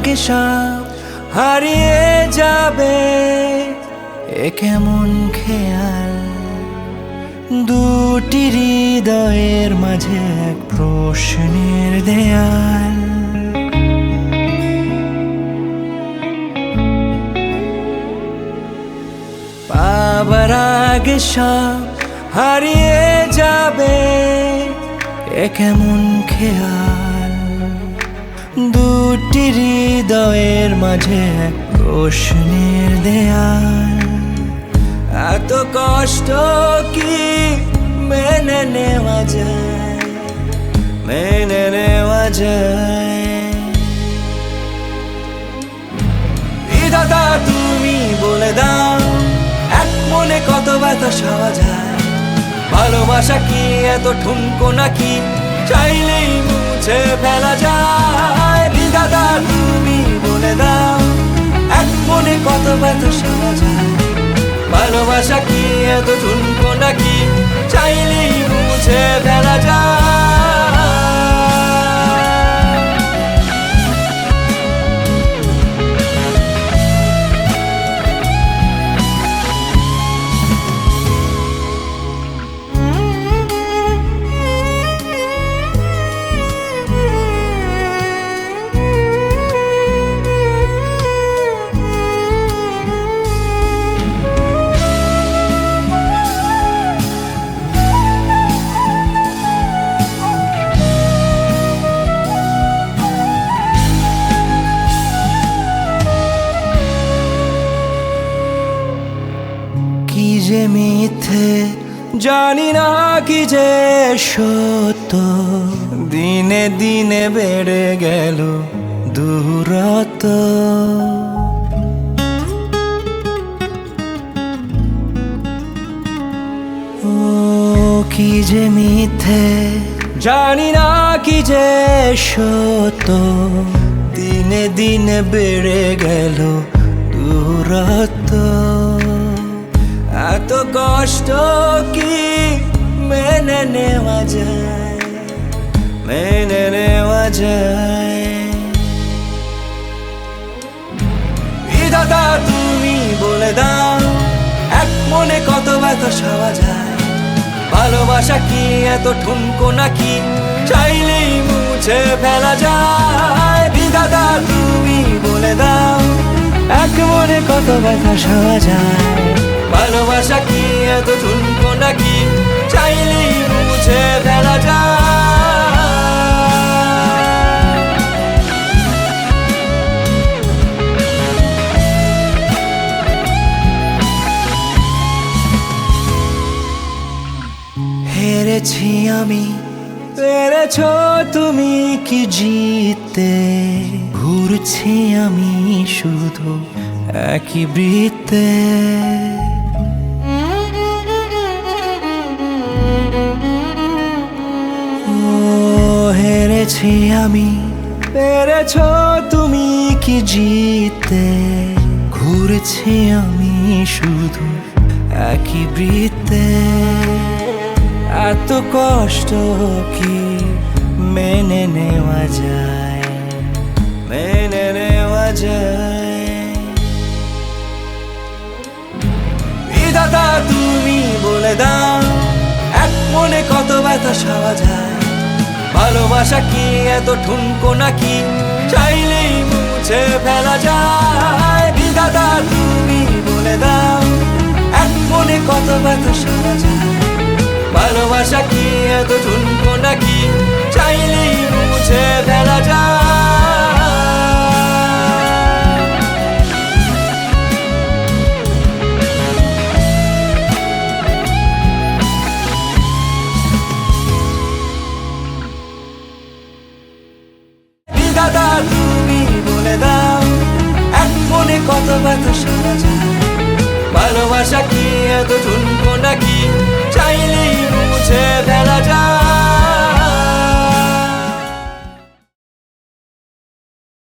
আগে সব হারিয়ে যাবে, এ কেমন খেয়াল। দুটি হৃদয়ের মাঝে এক প্রশ্নের দেয়াল। পাবার আগে সব হারিয়ে যাবে, এ কেমন খেয়াল। দুটি হৃদয়ের মাঝে এক প্রশ্নের দেয়াল। এত কষ্ট কি মেনে নেওয়া যায়, মেনে নেওয়া যায়। বিধাতা তুমি বলে দাও, এক মনে কত ব্যথা সওয়া যায়। ভালোবাসা কি এত ঠুনকো নাকি, চাইলেই মুছে ফেলা যায়। বিধাতা তুমি বলে দাও, এক মনে কত ব্যথা সওয়া যায়। ভালোবাসা কি এত ঠুনকো নাকি, চাইলেই মুছে ফেলা যায়। কি যে মিথ্যে জানি না, কি যে সত্য। দিনে দিনে বেড়ে গেল দূরত্ব। ও কি যে মিথ্যে জানি না, কি যে সত্য। দিনে দিনে বেড়ে গেল দূরত্ব। এত কষ্ট কি মেনে নেওয়া যায়, মেনে নেওয়া যায়। বিধাতা তুমি বলে দাও, এক মনে কত ব্যথা সওয়া যায়। ভালোবাসা কি এত ঠুনকো নাকি, চাইলেই মুছে ফেলা যায়। বিধাতা তুমি বলে দাও, এক মনে কত ব্যথা সওয়া যায়। ভালোবাসা কি এত ঠুনকো নাকি, চাইলেই মুছে ফেলা যায়। হেরেছি আমি, পেরেছ তুমি কি জিততে। ঘুরছি আমি শুধু একই বৃত্তে। হেরেছি আমি, পেরেছ তুমি কি জিততে। ঘুরছি আমি শুধু একই বৃত্তে। এত কষ্ট কি মেনে নেওয়া যায়, মেনে নেওয়া যায়। বিধাতা তুমি বলে দাও, এক মনে কত ব্যথা সওয়া যায়। ভালোবাসা কি এত ঠুনকো নাকি, চাইলেই মুছে ফেলা যায়। বিধাতা তুমি বলে দাও, এক মনে কত ব্যথা সওয়া যায়। ভালোবাসা কি এত ঠুনকো নাকি, চাইলেই মুছে ফেলা যায়। বিধাতা তুমি বলে দাও, এক মনে কত ব্যথা সওয়া যায়। ভালোবাসা কি এত ঠুনকো নাকি,